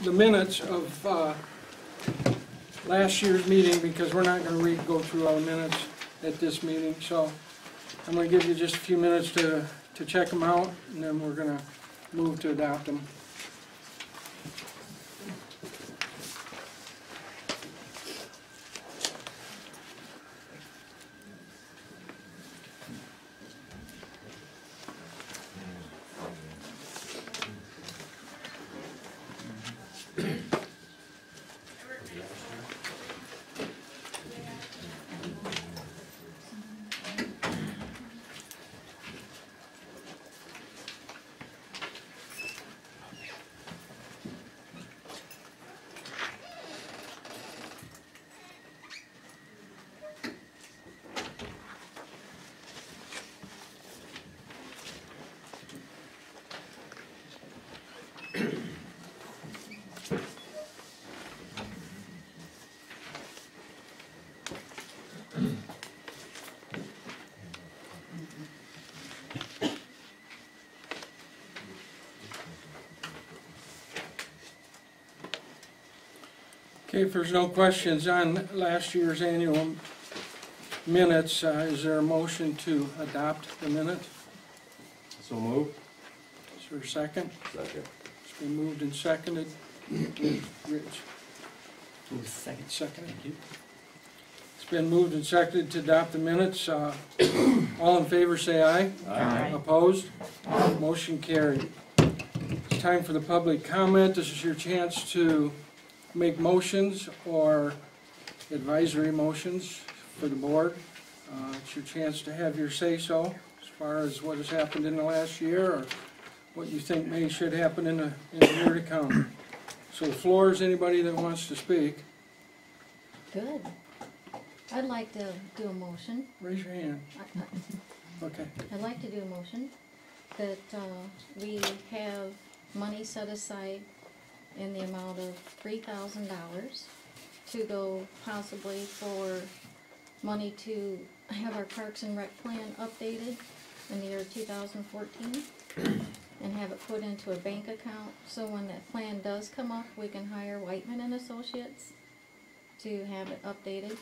the minutes of last year's meeting, because we're not going to go through all the minutes at this meeting. So I'm going to give you just a few minutes to check them out, and then we're going to move to adopt them. Okay, if there's no questions on last year's annual minutes, is there a motion to adopt the minutes? So moved. Is there a second? Second. It's been moved and seconded. Rich, Move second. seconded. Thank you. It's been moved and seconded to adopt the minutes. All in favor say aye. Aye. Opposed? Motion carried. It's time for the public comment. This is your chance to make motions or advisory motions for the board. It's your chance to have your say-so as far as what has happened in the last year or what you think may should happen in the year to come. So the floor is anybody that wants to speak. Good. I'd like to do a motion. Raise your hand. Okay. I'd like to do a motion that we have money set aside in the amount of $3,000 to go possibly for money to have our Parks and Rec plan updated in the year 2014 and have it put into a bank account so when that plan does come up, we can hire Whiteman and Associates to have it updated.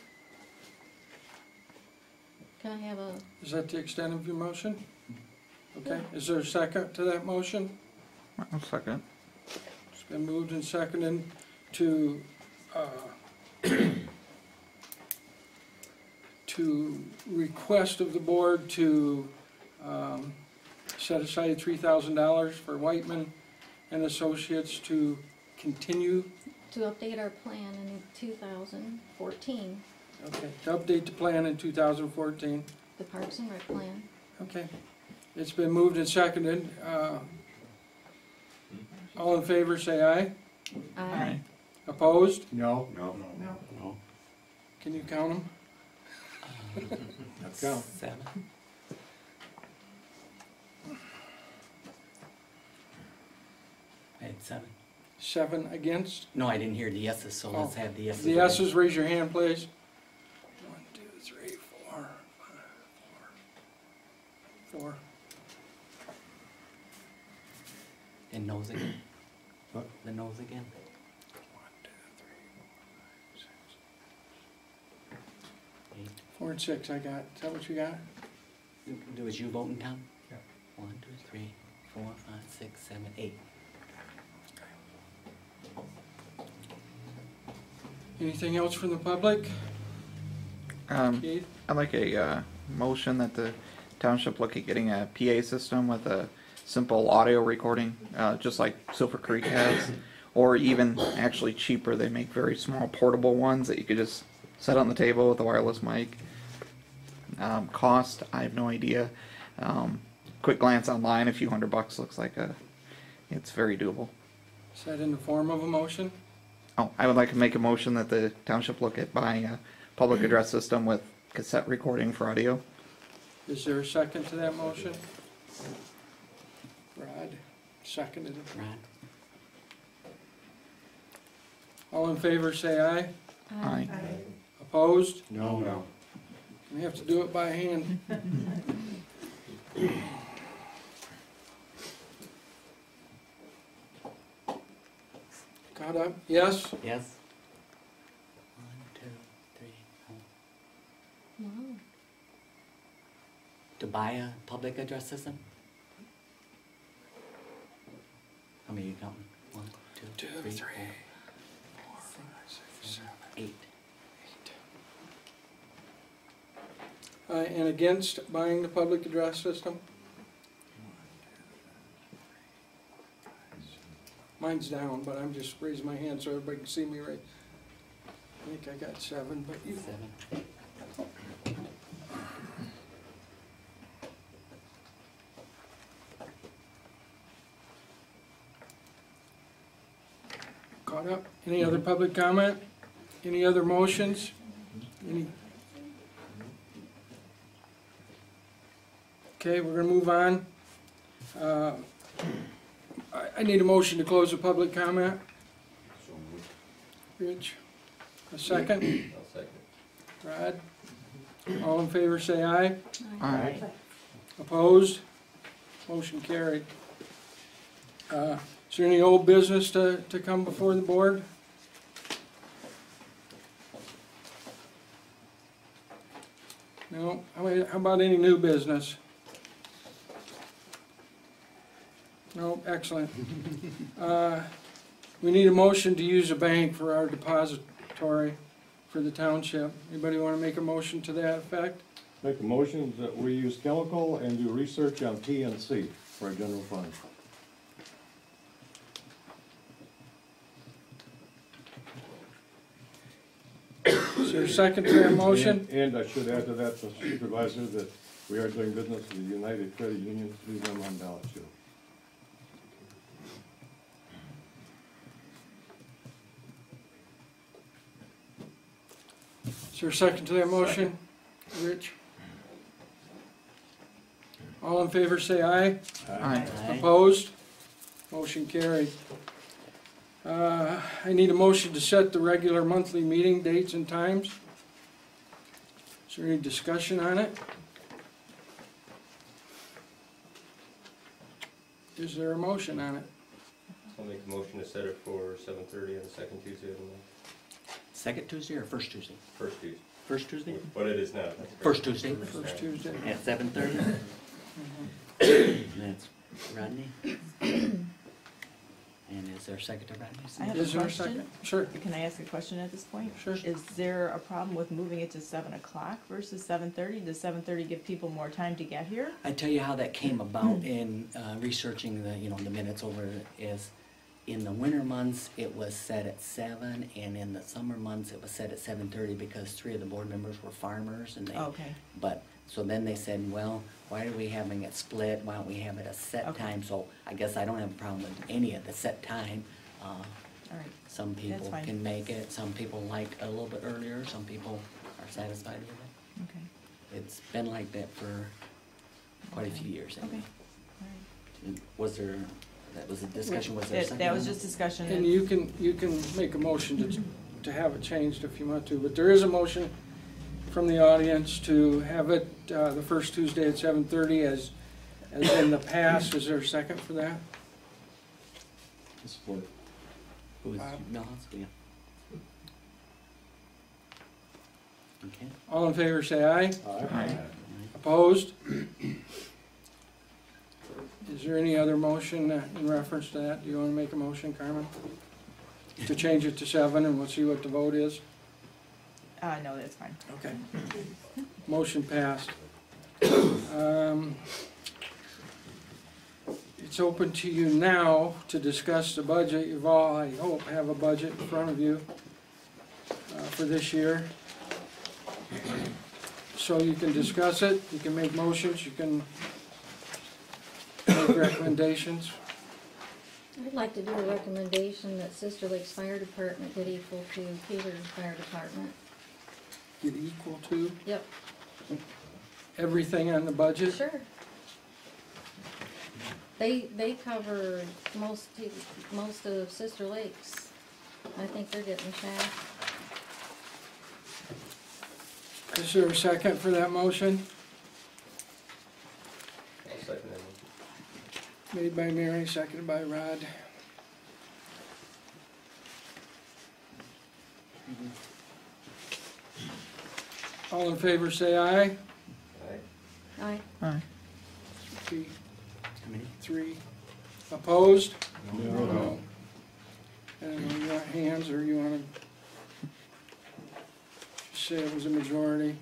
Can I have a... Is that the extent of your motion? Okay. Is there a second to that motion? I'll second. It's been moved and seconded to request of the board to set aside $3,000 for Whiteman and Associates to continue. to update our plan in 2014, Okay. To update the plan in 2014. the Parks and Rec plan. Okay. It's been moved and seconded. All in favor say aye. Aye. Opposed? No. No. No. Can you count them? Let's go. 7. I had 7. 7 against. No, I didn't hear the yeses, so let's Oh. have the yeses. The yeses, raise your hand, please. 1, 2, 3, 4, 5, 4. And noes again. What? The noes again. 1, 2, 3, 4, 5, 6. 8. 4 and 6 I got. Is that what you got? Was you voting, Tom? Yeah. 1, 2, 3, 4, 5, 6, 7, 8. Anything else from the public? Keith? I'd like a motion that the township look at getting a PA system with a simple audio recording, just like Silver Creek has, or even actually cheaper. They make very small portable ones that you could just set on the table with a wireless mic. Cost, I have no idea. Quick glance online, a few $100 looks like it's very doable. Is that in the form of a motion? Oh, I would like to make a motion that the township look at buying a public address system with cassette recording for audio. Is there a second to that motion? Rod, seconded it. Ron? All in favor say aye. Aye. Opposed? No. No. We have to do it by hand. Caught up? Yes? Yes? 1, 2, 3, 4. Wow. To buy a public address system? How many are you counting? 1, 2, 3, 4, 5, 6, 7, 8. And against buying the public address system? Mine's down, but I'm just raising my hand so everybody can see me right. I think I got 7, but you, 7. caught up? Any other public comment? Any other motions? Any? Okay, we're gonna move on. I need a motion to close the public comment. So moved. Rich, a second? I'll second. Rod? All in favor say aye. Aye. Opposed? Motion carried. Is there any old business to come before the board? No? How about any new business? No, excellent. We need a motion to use a bank for our depository for the township. Anybody want to make a motion to that effect? Make a motion that we use chemical and do research on PNC for our general fund. Is there a second to that motion? And I should add to that, Mr. Supervisor, that we are doing business with the United Credit Union, leave them on ballot too. Is there a second to that motion? Rich? All in favor say aye. Aye. Opposed? Motion carried. I need a motion to set the regular monthly meeting dates and times. Is there any discussion on it? Is there a motion on it? I'll make a motion to set it for 7:30 on the second Tuesday of the month. Second Tuesday or first Tuesday? First Tuesday. First Tuesday? What it is now. That's correct. First Tuesday? First Tuesday. At 7:30? That's Rodney. And is there a second to Rodney's? I have Is a there a question. second? Sure, Can I ask a question at this point? sure. Is there a problem with moving it to 7 o'clock versus 7:30? Does 7:30 give people more time to get here? I tell you how that came about in researching the, the minutes over is in the winter months, it was set at 7, and in the summer months, it was set at 7:30 because 3 of the board members were farmers and they, Okay, but, so then they said, well, why are we having it split? Why don't we have it a set Okay. time? So I guess I don't have a problem with any of the set time. all right. Some people fine. can make it, some people like a little bit earlier, some people are satisfied with it. Okay, It's been like that for quite a few years. okay, all right. Was there, that was a discussion, was there a second? That was on just discussion. And you can make a motion to have it changed if you want to, but there is a motion from the audience to have it the first Tuesday at 7:30 as in the past. Is there a second for that? Support. Who was Bob. Millhouse? Yeah. Okay. All in favor say aye. Aye. Opposed? Is there any other motion in reference to that? Do you want to make a motion, Carmen? To change it to 7 and we'll see what the vote is? No, that's fine. Okay. Motion passed. It's open to you now to discuss the budget. You've all, I hope, have a budget in front of you for this year. So you can discuss it, you can make motions, you can make recommendations. I'd like to do a recommendation that Sister Lake's Fire Department get equal to Keeler Fire Department. Get equal to Yep, everything on the budget. sure. They cover most of Sister Lakes. I think they're getting half. Is there a second for that motion? I'll second that one. Made by Mary, seconded by Rod. All in favor, say aye. Aye. Aye. Three. How many? Three. Opposed? No. And you want hands, or you want to say it was a majority?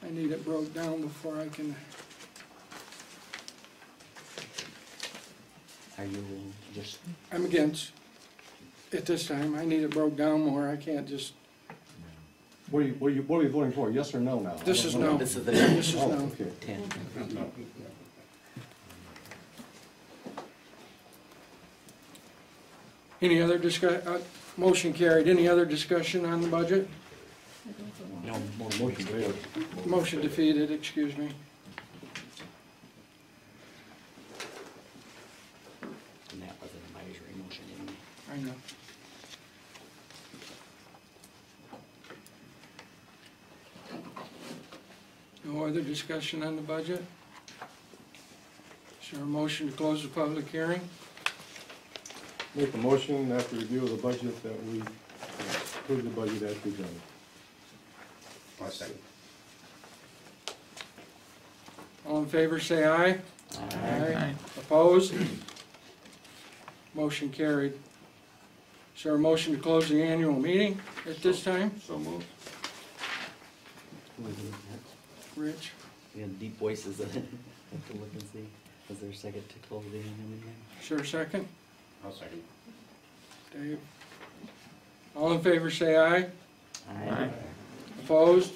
I need it broke down before I can, Are you just, I'm against at this time. I need it broke down more. I can't just, What are you voting for, yes or no now? This is no. this is the this is Oh, no. okay. 10. Any other motion carried. Any other discussion on the budget? No, more Motion failed. Motion defeated, excuse me. And that was an advisory motion anyway. I know. No other discussion on the budget? Is there a motion to close the public hearing? Make a motion after review of the budget that we approve the budget as presented. I'll second. All in favor, say aye. Aye. Opposed? Motion carried. Is there a motion to close the annual meeting at this time? So moved. Rich? We have deep voices. Have to look and see. Is there a second to close the meeting? Is there a second? I'll second. Dave? All in favor, say aye. Aye. Opposed?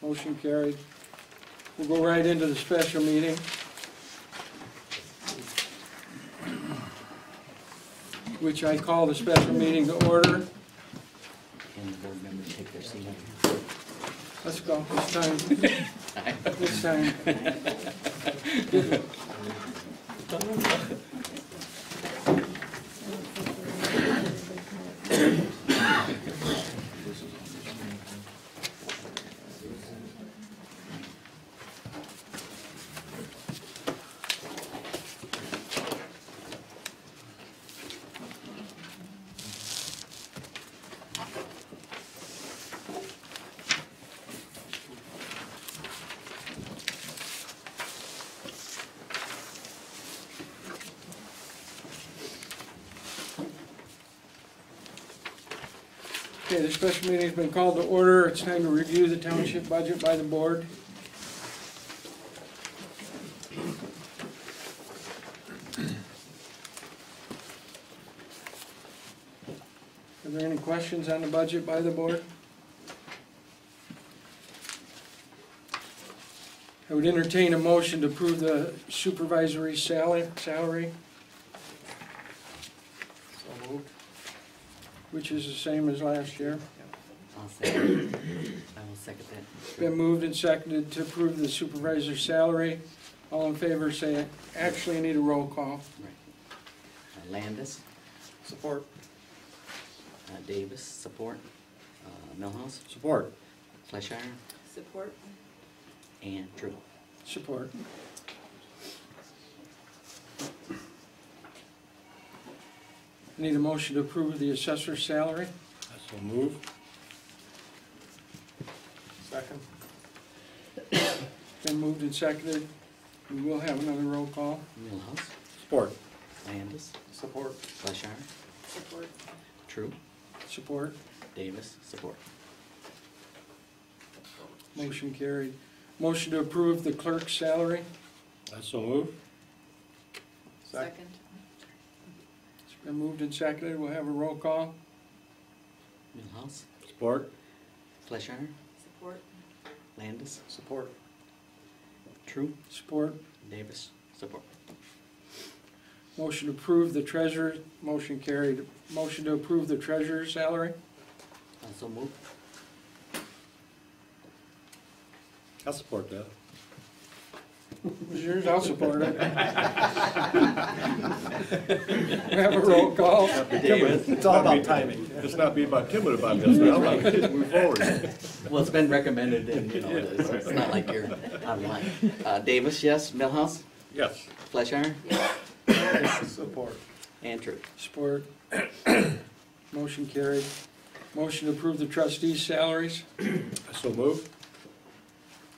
Motion carried. We'll go right into the special meeting. Which I call the special meeting to order. And the board members take their seat. Let's go, this time. This time. Okay, the special meeting's been called to order. It's time to review the township budget by the board. Are there any questions on the budget by the board? I would entertain a motion to approve the supervisory salary. So moved. Which is the same as last year. I'll second. I will second that. It's been moved and seconded to approve the supervisor's salary. All in favor say, actually I need a roll call. Right. Landis, Support. Davis, support. Millhouse, Support. Fleischheimer, Support. and Drew. Support. Need a motion to approve the assessor's salary. So move. Second. Been moved and seconded. We will have another roll call. Millhouse, Support. Landis, Support. Fleischheimer, Support. Drew, Support. Davis, support. Motion carried. Motion to approve the clerk's salary. So move. Second. It's been moved and seconded. We'll have a roll call. Millhouse, Support. Fleischheimer, Support. Landis, Support. Drew, Support. Davis, support. Motion to approve the treasurer, motion carried. Motion to approve the treasurer's salary. So move. I'll support that. Was yours? I'll support it. We have a roll call. Davis. It's all about timing. Let's not be about timid about this now. Move forward. Well, it's been recommended and, it's not like you're online. Davis, yes. Millhouse, Yes. Fleischheimer, Support. and Drew. Support. Motion carried. Motion to approve the trustees' salaries. So moved.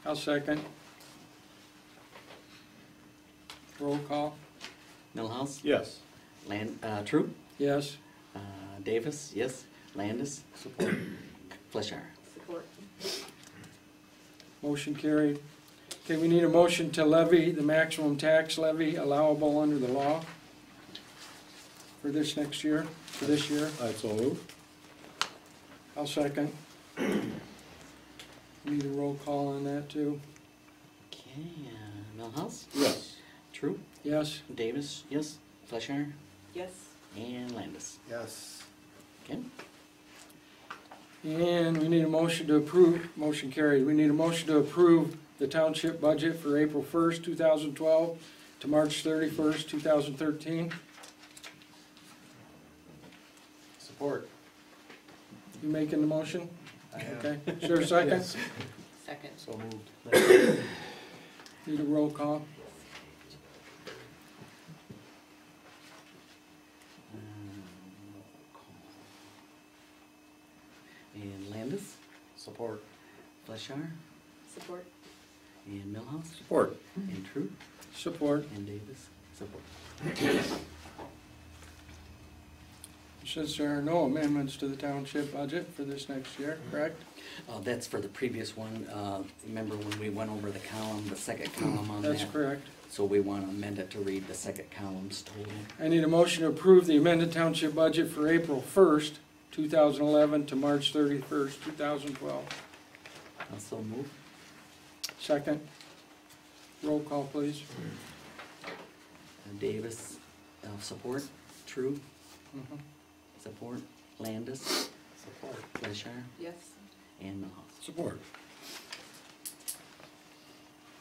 I'll second. Roll call. Millhouse, Yes. True, Yes. Davis, yes, Landis, Support. Fletcher. Support. Motion carried. Okay, we need a motion to levy the maximum tax levy allowable under the law for this next year, for this year. So moved. I'll second. Need a roll call on that too. Okay, Millhouse, Yes. True, Yes. Davis, yes, Fletcher, Yes. and Landis. Yes. Okay, And we need a motion to approve, motion carried. We need a motion to approve the township budget for April 1st, 2012 to March 31st, 2013. Support. You making the motion? I am. Okay. Is there a second? Second. So moved. Need a roll call? and Landis, Support. Fletcher, Support. and Millhouse, Support. and True, Support. and Davis, support. Since there are no amendments to the township budget for this next year, correct? That's for the previous one, remember when we went over the column, the second column on that? That's correct. So we want to amend it to read the second column's total. I need a motion to approve the amended township budget for April 1st, 2011 to March 31st, 2012. Also move. Second. Roll call, please. Davis, support. True, Mhm. support. Landis, Support. Fletcher, Yes. and Millhouse. Support.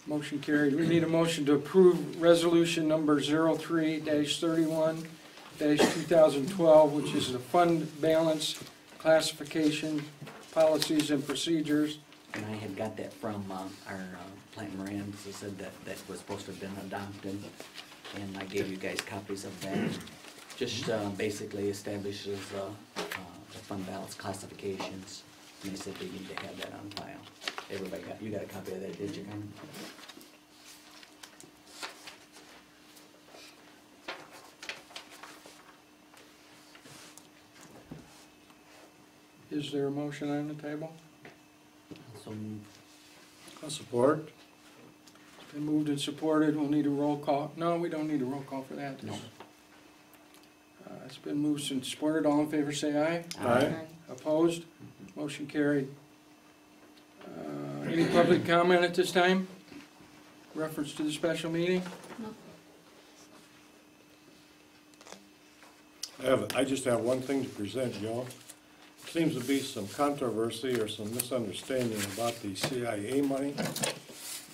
Motion carried. We need a motion to approve resolution number 03-31-2012, which is the fund balance classification policies and procedures. And I had got that from our plant Moran, so said that that was supposed to have been adopted, and I gave you guys copies of that. Just basically establishes the fund balance classifications, and they said they need to have that on file. Everybody got, you got a copy of that, did you, Carmen? Is there a motion on the table? So move. Support. It's been moved and supported. We'll need a roll call. No, we don't need a roll call for that. No. It's been moved and supported. All in favor say aye. Aye. Opposed? Motion carried. Any public comment at this time? Reference to the special meeting? No. I just have one thing to present, Joe. Seems to be some controversy or some misunderstanding about the CIA money.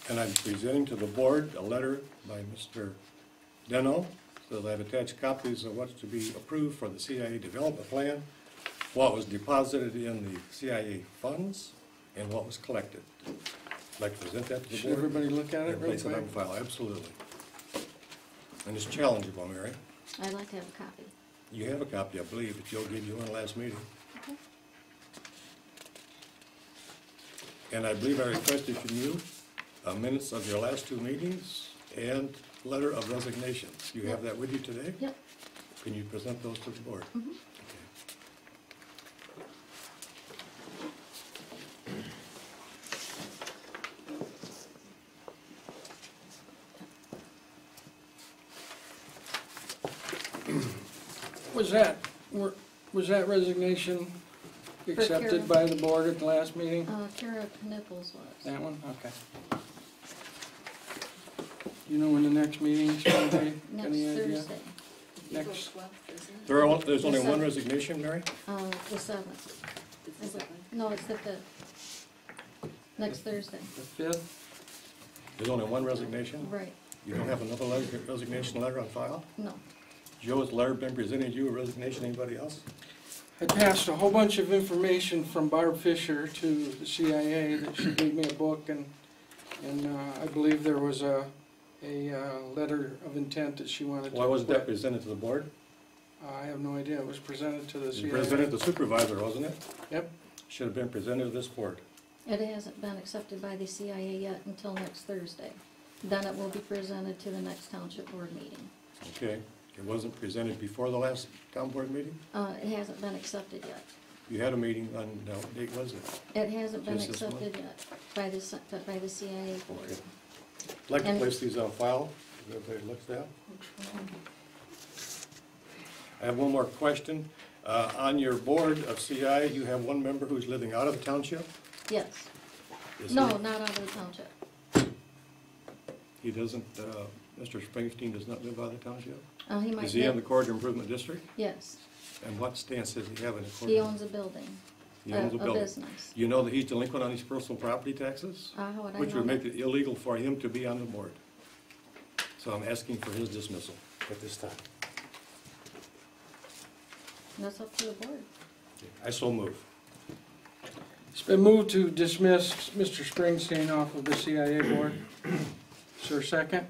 And I'm presenting to the board a letter by Mr. Deno, so that I've attached copies of what's to be approved for the CIA development plan, what was deposited in the CIA funds, and what was collected. I'd like to present that to the Should board. everybody look at it And real place it on quick? file, absolutely. And it's challengeable, Mary. I'd like to have a copy. You have a copy, I believe, that Joe gave you one last meeting. Okay. And I believe I requested from you minutes of your last two meetings and letter of resignation. You have that with you today? Yep. Can you present those to the board? Mhm. Okay. Was that resignation accepted by the board at the last meeting? Kara Nichols was. That one? Okay. You know when the next meeting is going to be? Next Any idea? Thursday, Next, There's only one resignation, Mary? the 7th. No, it's the 5th. Next Thursday, the 5th? There's only one resignation? right, You don't have another resignation letter on file? no. Joe, has the letter been presented to you, a resignation, anybody else? I passed a whole bunch of information from Barb Fisher to the CIA that she gave me a book, and I believe there was a letter of intent that she wanted to. Why wasn't that quit. presented to the board? I have no idea. It was presented to the You CIA. presented the supervisor, wasn't it? Yep. Should have been presented to this board. It hasn't been accepted by the CIA yet until next Thursday. Then it will be presented to the next township board meeting. Okay, it wasn't presented before the last town board meeting? It hasn't been accepted yet. You had a meeting on, what date was it? It hasn't been Just this month? accepted yet by the CIA board. Okay. I'd like to And- place these on file, if everybody looks at. I have one more question. On your board of CI, you have one member who's living out of the township? Yes. Is No, he- not out of the township. He doesn't, Mr. Springsteen does not live out of the township? He might Is he in the live, corridor improvement district? yes. And what stance does he have in the corridor? He owns a building, He owns a building. business. You know that he's delinquent on his personal property taxes? How would I Which know would make that? it illegal for him to be on the board. So I'm asking for his dismissal at this time. That's up to the board. I so move. It's been moved to dismiss Mr. Springsteen off of the CIA board. Is there a second?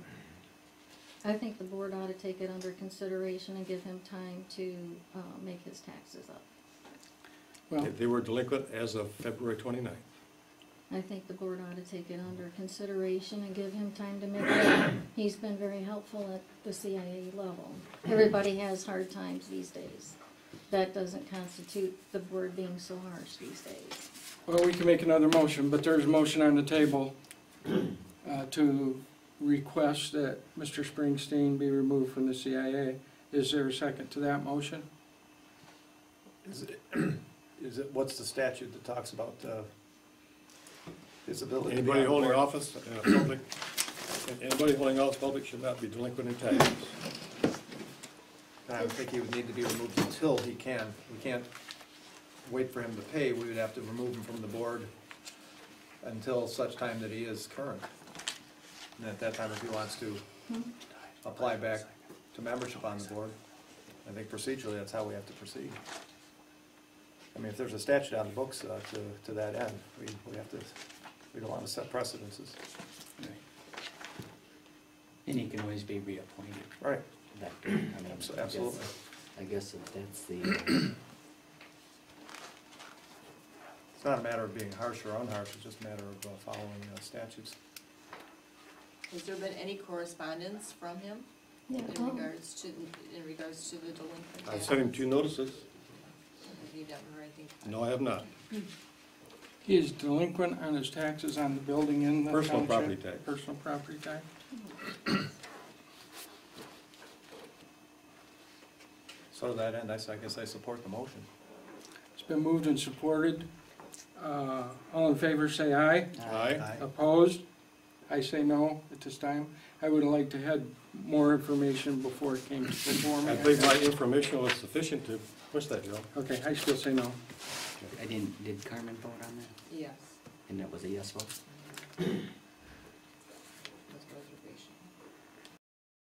I think the board ought to take it under consideration and give him time to make his taxes up. Well, They were delinquent as of February 29th. I think the board ought to take it under consideration and give him time to make it up. He's been very helpful at the CIA level. Everybody has hard times these days. That doesn't constitute the board being so harsh these days. well, we can make another motion, but there's a motion on the table to request that Mr. Springsteen be removed from the CIA. Is there a second to that motion? Is it, what's the statute that talks about his ability to be Anybody on holding board? office in a public, anybody holding office public should not be delinquent in taxes. And I would think he would need to be removed until he can. We can't wait for him to pay. We would have to remove him from the board until such time that he is current. And at that time, if he wants to apply back to membership on the board, I think procedurally, that's how we have to proceed. I mean, if there's a statute on the books to that end, we have to, we don't want to set precedences. And he can always be reappointed. Right, That, I mean, absolutely. I guess if that's the, It's not a matter of being harsh or unharsh, it's just a matter of following statutes. Has there been any correspondence from him Yeah, in regards to the delinquent? I sent him 2 notices. Have you done or anything? No, I have not. He is delinquent on his taxes on the building in the Personal township. property tax. Personal property tax. So to that end, I guess I support the motion. It's been moved and supported. All in favor, say aye. Aye. Opposed? I say no at this time. I would have liked to had more information before it came before me. I think my information was sufficient to push that, Joe. Okay, I still say no. did Carmen vote on that? Yes. And that was a yes vote?